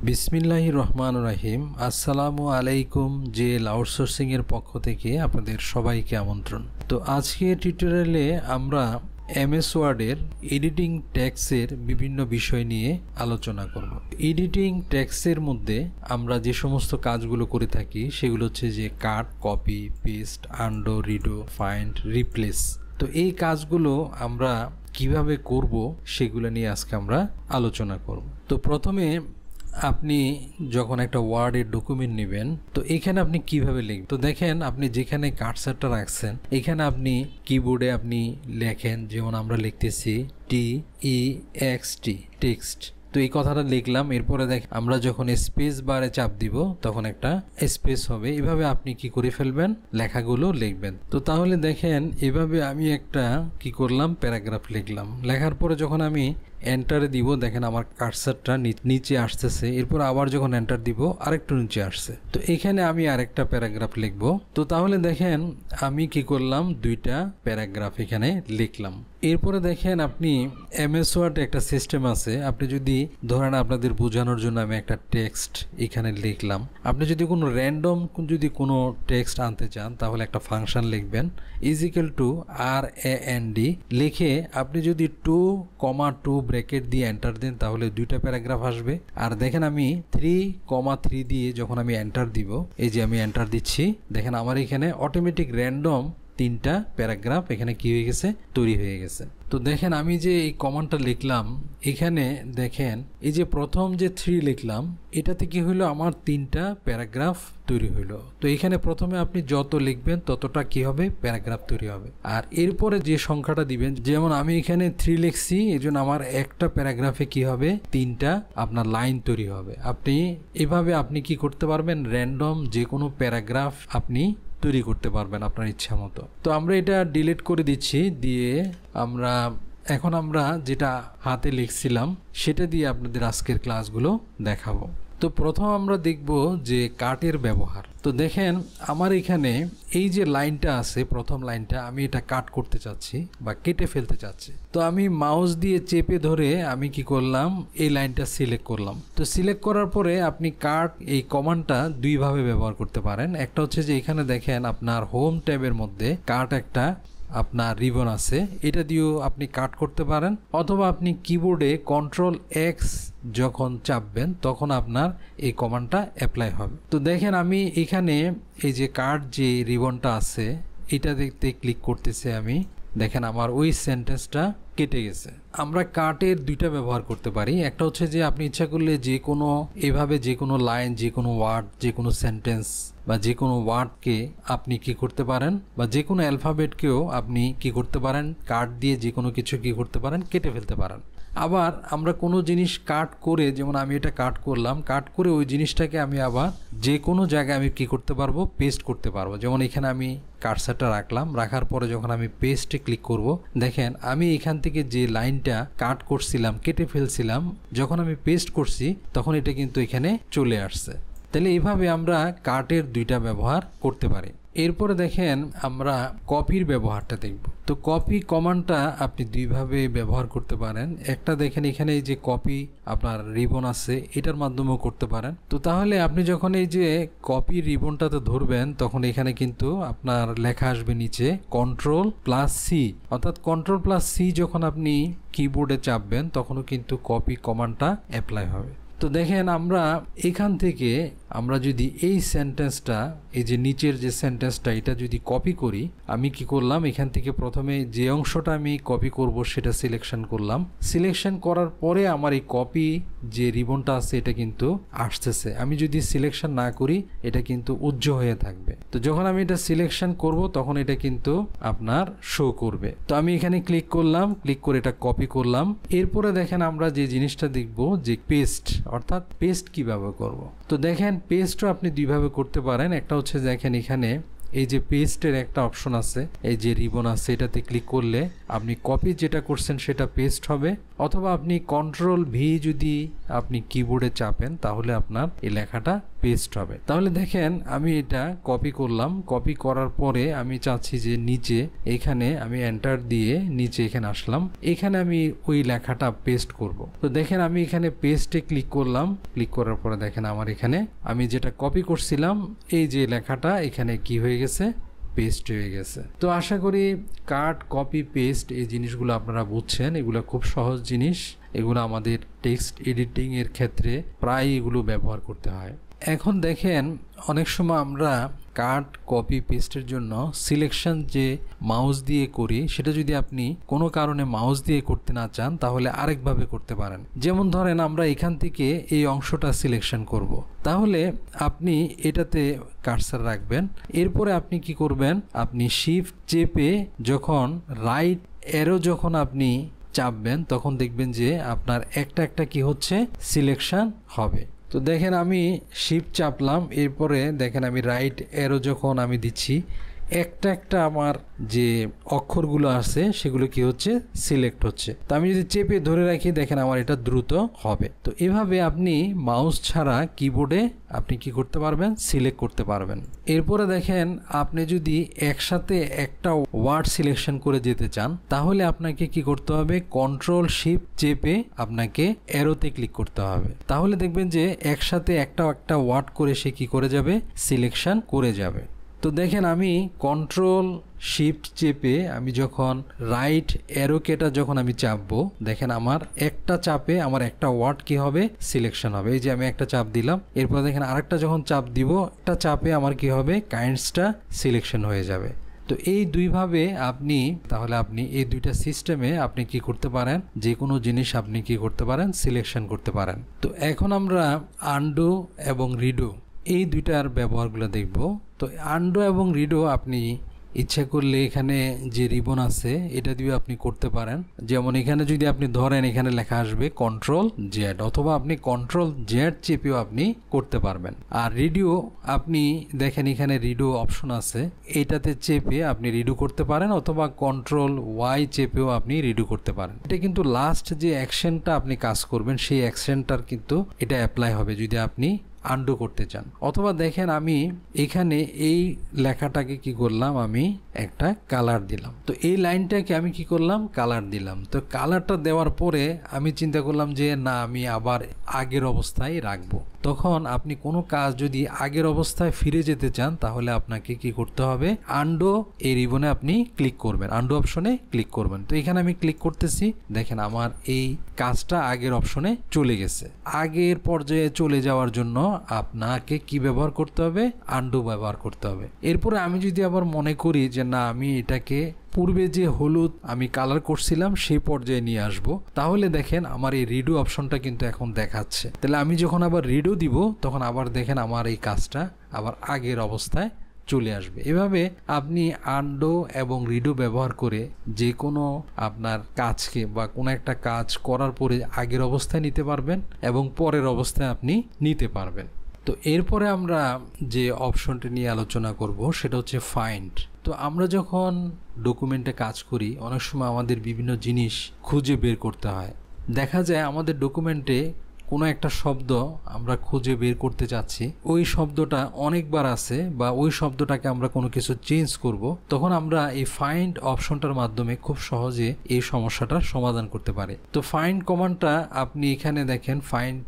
বিসমিল্লাহির রহমানির রহিম। আসসালামু আলাইকুম। জেল আউটসোর্সিং এর পক্ষ থেকে আপনাদের সবাইকে আমন্ত্রণ। তো আজকের টিউটোরিয়ালে আমরা এমএস ওয়ার্ডের এডিটিং ট্যাক্সের বিভিন্ন বিষয় নিয়ে আলোচনা করব। এডিটিং ট্যাক্সের মধ্যে আমরা যে সমস্ত কাজগুলো করে থাকি সেগুলো হচ্ছে যে কাট, copy, paste, undo, রিডো, find, replace. তো এই কাজগুলো আমরা কিভাবে করব সেগুলো নিয়ে আজকে আমরা আলোচনা করব। তো প্রথমে আপনি যখন একটা ওয়ার্ডের ডকুমেন্ট নেবেন তো এখানে আপনি কিভাবে লিখবেন, তো দেখেন আপনি যেখানে কার্সারটা রাখছেন এখানে আপনি কিবোর্ডে আপনি লেখেন, যেমন আমরা লিখতেছি TEXT টেক্সট। তো এই কথাটা লিখলাম, এরপরে দেখ আমরা যখন স্পেস বারে চাপ দিব তখন একটা স্পেস হবে। এভাবে আপনি কি করে ফেলবেন, লেখাগুলো লিখবেন। তো তাহলে দেখেন এভাবে আমি একটা কি করলাম, প্যারাগ্রাফ লিখলাম। লেখার পরে যখন আমি এন্টারে দিব দেখেন আমার কার্সারটা নিচে আসতেছে, এরপর আবার যখন এন্টার দিব আরেকটু নিচে আসছে। তো এখানে আমি আরেকটা প্যারাগ্রাফ লিখবো। তো তাহলে দেখেন আমি কি করলাম, দুইটা প্যারাগ্রাফ এখানে লিখলাম। এরপরে দেখেন আপনি এমএস ওয়ার্ডে একটা সিস্টেম আছে, আপনি যদি ধরেন আপনাদের বোঝানোর জন্য আমি একটা টেক্সট এখানে লিখলাম। আপনি যদি কোনো র্যান্ডম যদি কোনো টেক্সট আনতে চান তাহলে একটা ফাংশন লিখবেন =RAND লিখে আপনি যদি 2,2 ব্র্যাকেট দিয়ে এন্টার দেন তাহলে দুইটা প্যারাগ্রাফ আসবে। আর দেখেন আমি 3,3 দিয়ে যখন আমি এন্টার দিব, এই যে আমি এন্টার দিচ্ছি, দেখেন আমার এখানে অটোমেটিক র্যান্ডম তিনটা প্যারাগ্রাফ এখানে কি হয়ে গেছে, তৈরি হয়ে গেছে। তো দেখেন আমি যে এই কমান্ডটা লিখলাম এখানে দেখেন এই যে প্রথম যে 3 লিখলাম এটাতে কি হলো, আমার তিনটা প্যারাগ্রাফ তৈরি হইলো। তো এখানে প্রথমে আপনি যত লিখবেন ততটা কি হবে, প্যারাগ্রাফ তৈরি হবে। আর এরপরে যে সংখ্যাটা দিবেন, যেমন আমি এখানে 3 লিখছি এই জন্য আমার একটা প্যারাগ্রাফে কি হবে, তিনটা আপনার লাইন তৈরি হবে। আপনি এভাবে আপনি কি করতে পারবেন, র্যান্ডম যে কোনো প্যারাগ্রাফ আপনি তৈরি করতে পারবেন আপনার ইচ্ছা মতো। তো আমরা এটা ডিলিট করে দিচ্ছি, দিয়ে এখন আমরা যেটা হাতে লিখছিলাম সেটা দিয়ে আপনাদের আজকের ক্লাসগুলো দেখাবো। তো প্রথম আমরা দেখব যে কাটের ব্যবহার। তো দেখেন আমার এখানে এই যে লাইনটা আছে, প্রথম লাইনটা আমি এটা কাট করতে চাচ্ছি বা কেটে ফেলতে চাচ্ছি। তো আমি মাউস দিয়ে চেপে ধরে আমি কি করলাম, এই লাইনটা সিলেক্ট করলাম। তো সিলেক্ট করার পরে আপনি কাট এই কমান্ডটা দুইভাবে ব্যবহার করতে পারেন। একটা হচ্ছে যে এখানে দেখেন আপনার হোম ট্যাবের মধ্যে কাট একটা আপনার রিবন আছে, এটা দিয়েও আপনি কাট করতে পারেন, অথবা আপনি কিবোর্ডে Ctrl+X যখন চাপবেন তখন আপনার এই কমান্ডটা অ্যাপ্লাই হবে। তো দেখেন আমি এখানে এই যে কাট যে রিবনটা আছে এটা দেখতে ক্লিক করতেছে আমি, দেখেন আমার ওই সেন্টেন্সটা কেটে গেছে। আমরা কাটের দুইটা ব্যবহার করতে পারি। একটা হচ্ছে যে আপনি ইচ্ছা করলে যে কোনো এভাবে যে কোনো লাইন, যে কোনো ওয়ার্ড, যে কোনো সেন্টেন্স বা যে কোনো ওয়ার্ডকে আপনি কি করতে পারেন, বা যে কোনো অ্যালফাবেটকেও আপনি কি করতে পারেন, কাট দিয়ে যে কোনো কিছু কি করতে পারেন, কেটে ফেলতে পারেন। আবার আমরা কোনো জিনিস কাট করে, যেমন আমি এটা কাট করলাম, কাট করে ওই জিনিসটাকে আমি আবার যে কোনো জায়গায় আমি কি করতে পারবো, পেস্ট করতে পারবো। যেমন এখানে আমি কার্সারটা রাখলাম, রাখার পরে যখন আমি পেস্টে ক্লিক করব দেখেন আমি এখান থেকে যে লাইনটা কাট করছিলাম, কেটে ফেলছিলাম, যখন আমি পেস্ট করছি তখন এটা কিন্তু এখানে চলে আসছে। তাহলে এইভাবে আমরা কাটের দুইটা ব্যবহার করতে পারি। এরপরে দেখেন আমরা কপির ব্যবহারটা দেখব। তো কপি কমান্ডটা আপনি দুইভাবে ব্যবহার করতে পারেন। একটা দেখেন এখানে এই যে কপি আপনার রিবন আছে, এটার মাধ্যমেও করতে পারেন। তো তাহলে আপনি যখন এই যে কপি রিবনটাতে ধরবেন তখন এখানে কিন্তু আপনার লেখা আসবে নিচে Ctrl+C, অর্থাৎ Ctrl+C যখন আপনি কিবোর্ডে চাপবেন তখনও কিন্তু কপি কমান্ডটা অ্যাপ্লাই হবে। তো দেখেন আমরা এখান থেকে আমরা যদি এই সেন্টেন্সটা, এই যে নিচের যে সেন্টেন্সটা, এটা যদি কপি করি, আমি কি করলাম এখান থেকে প্রথমে যে অংশটা আমি কপি করব সেটা সিলেকশন করলাম। সিলেকশন করার পরে আমার এই কপি যে রিবনটা আছে এটা কিন্তু আসতেছে। আমি যদি সিলেকশন না করি এটা কিন্তু উজ্জ্বল হয়ে থাকবে। তো যখন আমি এটা সিলেকশন করব তখন এটা কিন্তু আপনার শো করবে। তো আমি এখানে ক্লিক করলাম, ক্লিক করে এটা কপি করলাম। এরপরে দেখেন আমরা যে জিনিসটা দেখব যে পেস্ট, অর্থাৎ পেস্ট কিভাবে করব। তো দেখেন পেস্টও আপনি দুইভাবে করতে পারেন। একটা হচ্ছে দেখেন এখানে এই যে পেস্টের একটা অপশন আছে, এই যে রিবন আছে, এটাতে ক্লিক করলে আপনি কপি যেটা করছেন সেটা পেস্ট হবে, অথবা আপনি কন্ট্রোল ভি যদি আপনি কিবোর্ডে চাপেন তাহলে আপনার এই লেখাটা পেস্ট হবে। তাহলে দেখেন আমি এটা কপি করলাম, কপি করার পরে আমি চাচ্ছি যে নিচে এখানে আমি এন্টার দিয়ে নিচে এখানে আসলাম, এখানে আমি ওই লেখাটা পেস্ট করব। তো দেখেন আমি এখানে পেস্টে ক্লিক করলাম, ক্লিক করার পরে দেখেন আমার এখানে আমি যেটা কপি করছিলাম এই যে লেখাটা এখানে কি হয়ে গেছে, পেস্ট হয়ে গেছে। তো আশা করি কাট, কপি, পেস্ট এই জিনিসগুলো আপনারা বুঝছেন। এগুলো খুব সহজ জিনিস, এগুলো আমাদের টেক্সট এডিটিং এর ক্ষেত্রে প্রায় এগুলো ব্যবহার করতে হয়। এখন দেখেন অনেক সময় আমরা কাট, কপি, পেস্টের জন্য সিলেকশন যে মাউস দিয়ে করি সেটা যদি আপনি কোনো কারণে মাউস দিয়ে করতে না চান তাহলে আরেকভাবে করতে পারেন। যেমন ধরেন আমরা এখান থেকে এই অংশটা সিলেকশন করব, তাহলে আপনি এটাতে কার্সার রাখবেন, এরপরে আপনি কি করবেন, আপনি শিফট চেপে যখন রাইট অ্যারো যখন আপনি চাপবেন তখন দেখবেন যে আপনার একটা একটা কি হচ্ছে, সিলেকশন হবে। তো দেখেন আমি শিফট চাপলাম, এরপরে দেখেন আমি রাইট অ্যারো যখন আমি দিচ্ছি একটা একটা আমার যে অক্ষরগুলো আছে সেগুলো কি হচ্ছে, সিলেক্ট হচ্ছে। তো আমি যদি চেপে ধরে রাখি দেখেন আমার এটা দ্রুত হবে। তো এভাবে আপনি মাউস ছাড়া কিবোর্ডে আপনি কি করতে পারবেন, সিলেক্ট করতে পারবেন। এরপরে দেখেন আপনি যদি একসাথে একটা ওয়ার্ড সিলেকশন করে যেতে চান তাহলে আপনাকে কি করতে হবে, কন্ট্রোল শিফট চেপে আপনাকে অ্যারোতে ক্লিক করতে হবে। তাহলে দেখবেন যে একসাথে একটা একটা ওয়ার্ড করে সে কি করে যাবে, সিলেকশন করে যাবে। তো দেখেন আমি কন্ট্রোল শিফট চেপে আমি যখন রাইট অ্যারো কেটা যখন আমি চাপবো দেখেন আমার একটা চাপে আমার একটা ওয়ার্ড কি হবে, সিলেকশন হবে। এই যে আমি একটা চাপ দিলাম, এরপর দেখেন আরেকটা যখন চাপ দিব একটা চাপে আমার কি হবে, কাইন্ডসটা সিলেকশন হয়ে যাবে। তো এই দুইভাবে আপনি তাহলে আপনি এই দুইটা সিস্টেমে আপনি কি করতে পারেন, যে কোনো জিনিস আপনি কি করতে পারেন, সিলেকশন করতে পারেন। তো এখন আমরা আনডু এবং রিডু এই দুইটার ব্যবহারগুলো দেখব। তো আনডু এবং রিডু আপনি ইচ্ছা করলে এখানে যে রিবন আছে এটা দিয়ে আপনি করতে পারেন। যেমন এখানে যদি আপনি ধরেন এখানে লেখা আসবে কন্ট্রোল জেড, অথবা আপনি কন্ট্রোল জেড চেপেও আপনি করতে পারবেন। আর রিডিও আপনি দেখেন এখানে রিডু অপশন আছে, এটাতে চেপে আপনি রিডু করতে পারেন, অথবা কন্ট্রোল ওয়াই চেপেও আপনি রিডু করতে পারেন। এটা কিন্তু লাস্ট যে অ্যাকশনটা আপনি কাজ করবেন সেই অ্যাকশনটার কিন্তু এটা অ্যাপ্লাই হবে যদি আপনি আনডু করতে চান। অথবা দেখেন আমি এখানে এই লেখাটাকে কি করলাম, আমি একটা কালার দিলাম। তো এই লাইনটাকে আমি কি করলাম, কালার দিলাম। তো কালারটা দেওয়ার পরে আমি চিন্তা করলাম যে না আমি আবার আগের অবস্থায় রাখবো। তখন আপনি কোনো কাজ যদি আগের অবস্থায় ফিরে যেতে চান তাহলে আপনাকে কি করতে হবে, আনডু এই রিবনে আপনি ক্লিক করবেন, আনডু অপশনে ক্লিক করবেন। তো এখানে আমি ক্লিক করতেছি, দেখেন আমার এই কাজটা আগের অপশনে চলে গেছে। আগের পর্যায়ে চলে যাওয়ার জন্য আপনাকে কি ব্যবহার করতে হবে, আনডু ব্যবহার করতে হবে। এরপরে আমি যদি আবার মনে করি যে না আমি এটাকে পূর্বে যে হলুদ আমি কালার করছিলাম সেই পর্যায়ে নিয়ে আসব, তাহলে দেখেন আমার এই রিডু অপশনটা কিন্তু এখন দেখাচ্ছে। তাহলে আমি যখন আবার রিডু দিব তখন আবার দেখেন আমার এই কাজটা আবার আগের অবস্থায় চলে আসবে। এভাবে আপনি আনডু এবং রিডু ব্যবহার করে যে কোনো আপনার কাজকে বা কোনো একটা কাজ করার পরে আগের অবস্থায় নিতে পারবেন এবং পরের অবস্থায় আপনি নিতে পারবেন। তো এরপরে আমরা যে অপশনটি নিয়ে আলোচনা করব সেটা হচ্ছে ফাইন্ড। তো আমরা যখন ডকুমেন্টে কাজ করি অনেক সময় আমাদের বিভিন্ন জিনিস খুঁজে বের করতে হয়। দেখা যায় আমাদের ডকুমেন্টে কোনো একটা শব্দ আমরা খুঁজে বের করতে চাচ্ছি, ওই শব্দটা অনেকবার আছে বা ওই শব্দটাকে আমরা কোনো কিছু চেঞ্জ করব, তখন আমরা এই ফাইন্ড অপশনটার মাধ্যমে খুব সহজে এই সমস্যাটার সমাধান করতে পারি। তো ফাইন্ড কমান্ডটা আপনি এখানে দেখেন ফাইন্ড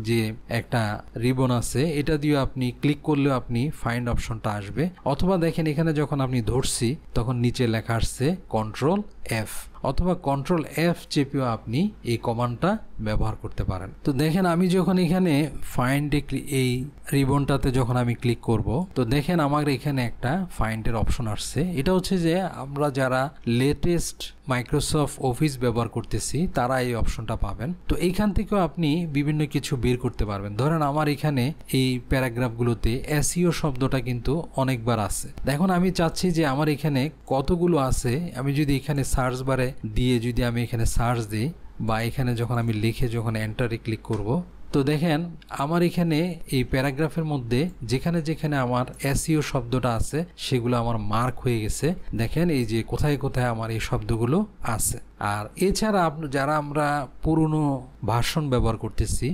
যে একটা রিবন আছে এটা দিয়ে আপনি ক্লিক করলেও আপনি ফাইন্ড অপশনটা আসবে। অথবা দেখেন এখানে যখন আপনি ধরছি তখন নিচে লেখা আসছে কন্ট্রোল এফ, অথবা কন্ট্রোল এফ চেপেও আপনি এই কমান্ডটা ব্যবহার করতে পারেন। তো দেখেন আমি যখন এখানে ফাইন্ডে এই রিবনটাতে যখন আমি ক্লিক করব তো দেখেন আমার এখানে একটা ফাইন্ডের অপশন আসছে। এটা হচ্ছে যে আমরা যারা লেটেস্ট মাইক্রোসফট অফিস ব্যবহার করতেছি তারা এই অপশনটা পাবেন। তো এইখান থেকেও আপনি বিভিন্ন কিছু বের করতে পারবেন। ধরেন আমার এখানে এই প্যারাগ্রাফগুলোতে এসইও শব্দটা কিন্তু অনেকবার আছে। দেখুন আমি চাচ্ছি যে আমার এখানে কতগুলো আছে, আমি যদি এখানে সার্চ বারে দিয়ে যদি আমি এখানে সার্চ দিই বা এখানে যখন আমি লিখে যখন এন্টারে ক্লিক করব তো দেখেন আমার এখানে এই প্যারাগ্রাফের মধ্যে যেখানে যেখানে আমার এসইও শব্দটা আছে সেগুলো আমার মার্ক হয়ে গেছে। দেখেন এই যে কোথায় কোথায় আমার এই শব্দগুলো আছে। আর এছাড়া যারা আমরা পুরনো ভার্সন ব্যবহার করতেছি,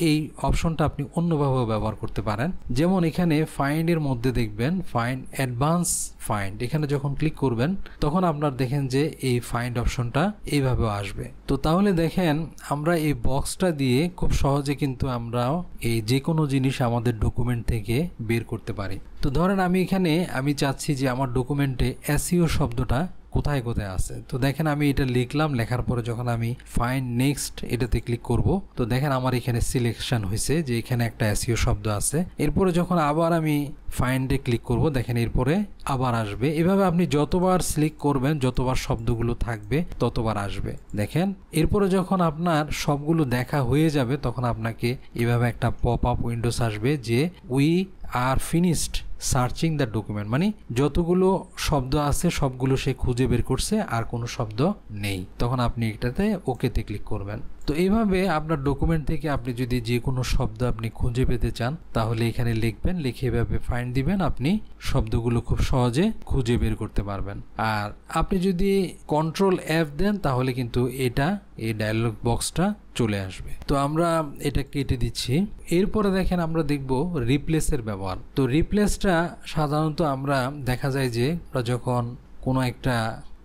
এই অপশনটা আপনি অন্যভাবেও ব্যবহার করতে পারেন। যেমন এখানে ফাইন্ড এর মধ্যে দেখবেন ফাইন্ড অ্যাডভান্স ফাইন্ড, এখানে যখন ক্লিক করবেন তখন আপনার দেখেন যে এই ফাইন্ড অপশনটা এইভাবেও আসবে। তো তাহলে দেখেন আমরা এই বক্সটা দিয়ে খুব সহজে কিন্তু আমরাও এই যে কোনো জিনিস আমাদের ডকুমেন্ট থেকে বের করতে পারি। তো ধরেন আমি চাচ্ছি যে আমার ডকুমেন্টে এসইও শব্দটা কোথায় কোথায় আছে। তো দেখেন আমি এটা লিখলাম, লেখার পরে যখন আমি ফাইন্ড নেক্সট এটাতে ক্লিক করব, তো দেখেন আমার এখানে সিলেকশন হয়েছে যে এখানে একটা এসইও শব্দ আছে। এরপরে যখন আবার আমি ফাইন্ডে ক্লিক করব, দেখেন এরপরে আবার আসবে। এভাবে আপনি যতবার সিলেক্ট করবেন, যতবার শব্দগুলো থাকবে ততবার আসবে। দেখেন এরপরে যখন আপনার সবগুলো দেখা হয়ে যাবে তখন আপনাকে এভাবে একটা পপ আপ উইন্ডোজ আসবে যে we are finished searching the document, মানে যতগুলো শব্দ আছে সবগুলো সে খুঁজে বের করছে, আর কোনো শব্দ নেই। তখন আপনি এটাতে ওকেতে ক্লিক করবেন। তো এইভাবে আপনার ডকুমেন্ট থেকে আপনি যদি যে কোনো শব্দ আপনি খুঁজে পেতে চান তাহলে এখানে লিখবেন, লিখে এভাবে ফাইন্ড দিবেন, আপনি শব্দগুলো খুব সহজে খুঁজে বের করতে পারবেন। আর আপনি যদি কন্ট্রোল F দেন তাহলে কিন্তু এই ডায়লগ বক্সটা চলে আসবে। তো আমরা এটা কেটে দিচ্ছি। এরপরে দেখেন আমরা দেখব রিপ্লেসের ব্যবহার। তো রিপ্লেসটা সাধারণত আমরা দেখা যায় যে আমরা যখন কোনো একটা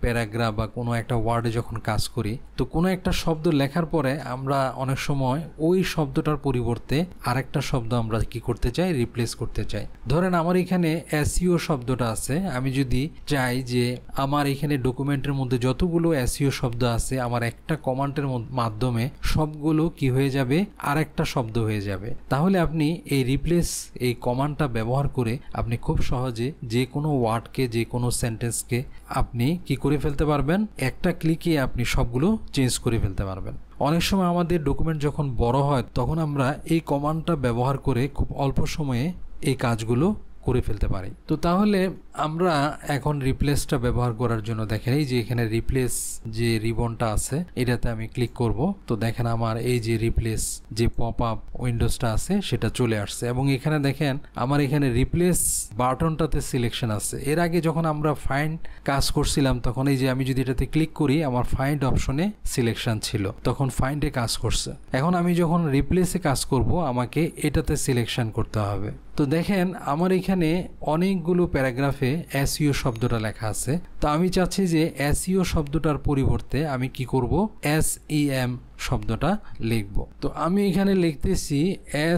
প্যারাগ্রাফ বা কোনো একটা ওয়ার্ডে যখন কাজ করি, তো কোনো একটা শব্দ লেখার পরে আমরা অনেক সময় ওই শব্দটার পরিবর্তে আরেকটা শব্দ আমরা কি করতে চাই, রিপ্লেস করতে চাই। ধরেন আমার এখানে এসইও শব্দটা আছে, আমি যদি চাই যে আমার এখানে ডকুমেন্টের মধ্যে যতগুলো এসইও শব্দ আছে আমার একটা কমান্ডের মাধ্যমে সবগুলো কি হয়ে যাবে, আরেকটা শব্দ হয়ে যাবে, তাহলে আপনি এই রিপ্লেস এই কমান্ডটা ব্যবহার করে আপনি খুব সহজে যে কোনো ওয়ার্ডকে, যে কোনো সেন্টেন্সকে আপনি কি করে ফেলতে পারবেন, একটা ক্লিকে আপনি সবগুলো চেঞ্জ করে ফেলতে পারবেন। অনেক সময় আমাদের ডকুমেন্ট যখন বড় হয় তখন আমরা এই কমান্ডটা ব্যবহার করে খুব অল্প সময়ে এই কাজগুলো করে ফেলতে পারি। তো তাহলে আমরা এখন রিপ্লেসটা ব্যবহার করার জন্য দেখেন এই যে এখানে রিপ্লেস যে রিবনটা আছে এটাতে আমি ক্লিক করব। তো দেখেন আমার এই যে রিপ্লেস যে পপ আপ উইন্ডোজটা আছে সেটা চলে আসছে, এবং এখানে দেখেন আমার এখানে রিপ্লেস বাটনটাতে সিলেকশন আছে। এর আগে যখন আমরা ফাইন্ড কাজ করছিলাম তখন এই যে আমি যদি এটাতে ক্লিক করি আমার ফাইন্ড অপশনে সিলেকশন ছিল, তখন ফাইন্ডে কাজ করছে। এখন আমি যখন রিপ্লেসে কাজ করব আমাকে এটাতে সিলেকশন করতে হবে। তো দেখেন আমার এখানে অনেকগুলো প্যারাগ্রাফে এসইও শব্দটা লেখা আছে। তো আমি চাচ্ছি যে এসইও শব্দটার পরিবর্তে আমি কি করব, SEM শব্দটা লিখব। তো আমি এখানে লিখতেছি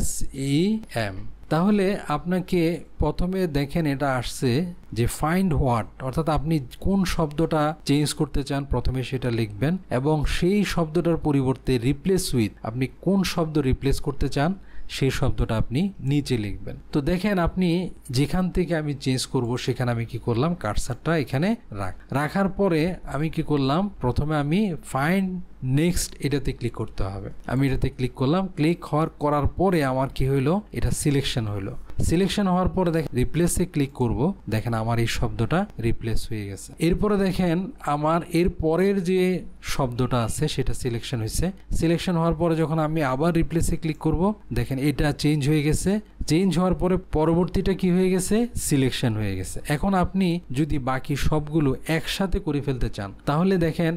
SEM। তাহলে আপনাকে প্রথমে দেখেন এটা আসছে যে ফাইন্ড হোয়াট, অর্থাৎ আপনি কোন শব্দটা চেঞ্জ করতে চান প্রথমে সেটা লিখবেন, এবং সেই শব্দটার পরিবর্তে রিপ্লেস উইথ, আপনি কোন শব্দ রিপ্লেস করতে চান সেই শব্দটা আপনি নিচে লিখবেন। তো দেখেন আপনি যেখান থেকে আমি চেঞ্জ করব সেখানে আমি কি করলাম, কার্সারটা এখানে রাখার পরে আমি কি করলাম, প্রথমে আমি ফাইন্ড নেক্সট এটাতে ক্লিক করতে হবে। আমি এটাতে ক্লিক করলাম, ক্লিক করার পরে আমার কি হইলো, এটা সিলেকশন হইলো। সিলেকশন হওয়ার পরে দেখেন রিপ্লেসে ক্লিক করব, দেখেন আমার এই শব্দটা রিপ্লেস হয়ে গেছে। এরপরে দেখেন আমার এর পরের যে শব্দটা আছে সেটা সিলেকশন হয়েছে। সিলেকশন হওয়ার পরে যখন আমি আবার রিপ্লেসে ক্লিক করব দেখেন এটা চেঞ্জ হয়ে গেছে। চেঞ্জ হওয়ার পরে পরবর্তীটা কি হয়ে গেছে, সিলেকশন হয়ে গেছে। এখন আপনি যদি বাকি সবগুলো একসাথে করে ফেলতে চান তাহলে দেখেন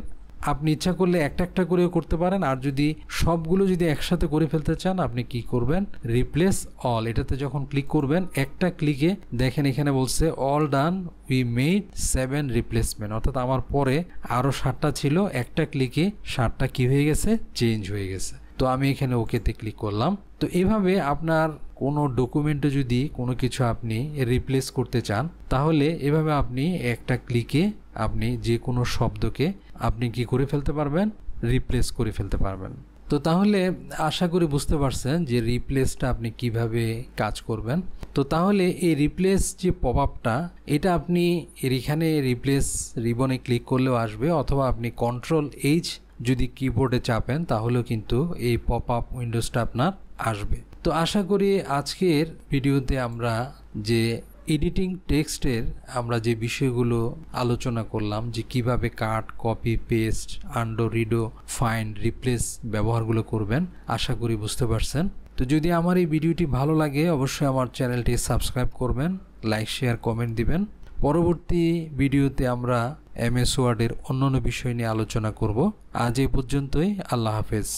আপনি ইচ্ছা করলে একটা একটা করেও করতে পারেন, আর যদি সবগুলো যদি একসাথে করে ফেলতে চান আপনি কি করবেন, রিপ্লেস অল এটাতে যখন ক্লিক করবেন একটা ক্লিকে দেখেন এখানে বলছে all done we made 7 replacement, অর্থাৎ আমার পরে আরো 7টা ছিল, একটা ক্লিকে 7টা কি হয়ে গেছে, চেঞ্জ হয়ে গেছে। তো আমি এখানে ওকেতে ক্লিক করলাম। তো এভাবে আপনার কোনো ডকুমেন্টে যদি কোনো কিছু আপনি রিপ্লেস করতে চান তাহলে এভাবে আপনি একটা ক্লিকে আপনি যে কোনো শব্দকে আপনি কি করে ফেলতে পারবেন, রিপ্লেস করে ফেলতে পারবেন। তো তাহলে আশা করি বুঝতে পারছেন যে রিপ্লেসটা আপনি কিভাবে কাজ করবেন। তো তাহলে এই রিপ্লেস যে পপআপটা এটা আপনি এখানে রিপ্লেস রিবনে ক্লিক করলেও আসবে, অথবা আপনি কন্ট্রোল-H যদি কিবোর্ডে চাপেন তাহলেও কিন্তু এই পপআপ উইন্ডোজটা আপনার আসবে। তো আশা করি আজকের ভিডিওতে আমরা যে এডিটিং টেক্সটের আমরা যে বিষয়গুলো আলোচনা করলাম, যে কিভাবে কাট, copy, paste, undo, রিডো, find, replace ব্যবহারগুলো করবেন, আশা করি বুঝতে পারছেন। তো যদি আমার এই ভিডিওটি ভালো লাগে অবশ্যই আমার চ্যানেলটি সাবস্ক্রাইব করবেন, লাইক শেয়ার কমেন্ট দিবেন। পরবর্তী ভিডিওতে আমরা MS ওয়ার্ডের অন্যান্য বিষয় নিয়ে আলোচনা করব। আজ এই পর্যন্তই। আল্লাহ হাফেজ।